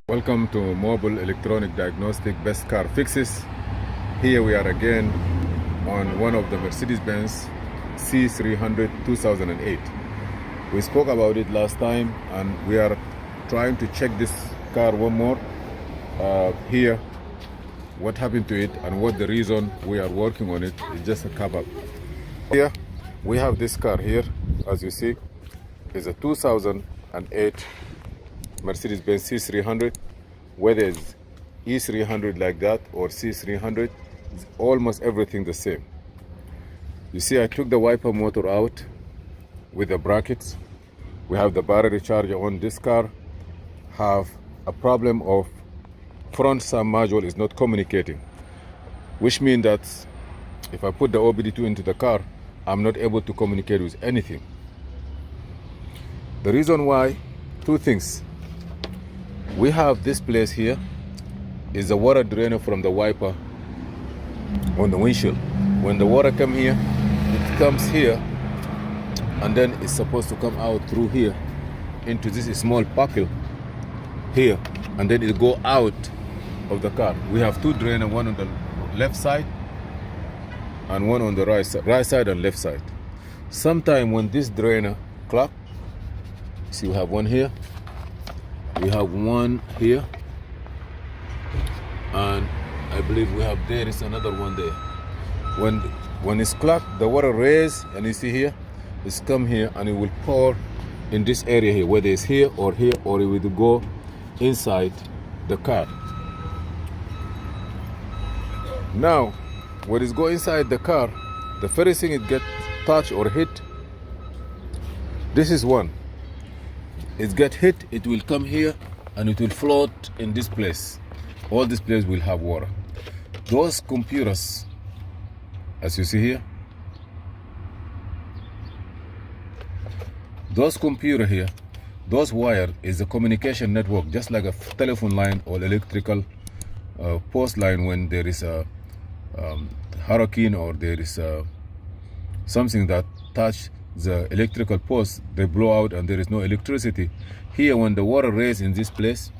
Welcome to Mobile Electronic Diagnostic Best Car Fixes. Here we are again on one of the Mercedes-Benz C300 2008. We spoke about it last time and we are trying to check this car one more. Here, what happened to it and what the reason we are working on it is just a cover. Here we have this car here, as you see, is a 2008 Mercedes-Benz C300. Whether it's E300 like that or C300, it's almost everything the same. You see, I took the wiper motor out with the brackets. We have the battery charger on this car. Have a problem of front sum module is not communicating, which means that if I put the OBD2 into the car, I'm not able to communicate with anything. The reason why, two things. We have this place here is the water drainer from the wiper on the windshield. When the water comes here, it comes here and then it's supposed to come out through here into this small pocket here, and then it go out of the car. We have two drainers, one on the left side and one on the right side and left side. Sometime when this drainer clog, see, we have one here, we have one here, and I believe we have there is another one there. When it's clogged, the water raise, and you see here, it's come here and it will pour in this area here, whether it's here, or it will go inside the car. Now, when it go inside the car, the first thing it get touched or hit, this is one. It get hit, it will come here and it will float in this place. All this place will have water. Those computers, as you see here, those computer here, those wire is a communication network, just like a telephone line or electrical post line. When there is a hurricane or there is something that touch the electrical post, they blow out and there is no electricity. Here, when the water raise in this place,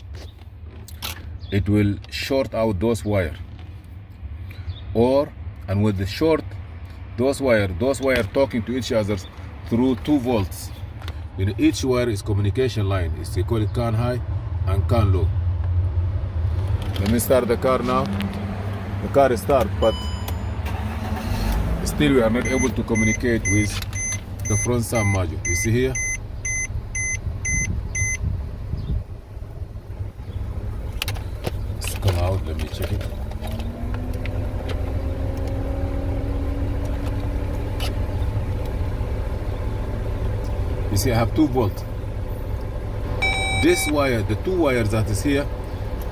it will short out those wire. And with the short, those wire talking to each other through 2 volts. In each wire is communication line. They call it CAN high and CAN low. Let me start the car now. The car is start, but still we are not able to communicate with the front sum module. You see here? Let's come out, let me check it. You see, I have 2 volts. This wire, the 2 wires that is here,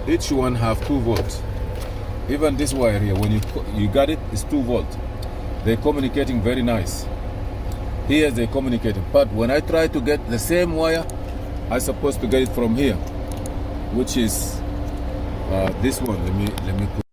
each one have 2 volts. Even this wire here, when you got it, it's 2 volts. They're communicating very nice. Here they're communicating, but when I try to get the same wire, I'm supposed to get it from here, which is this one. Let me put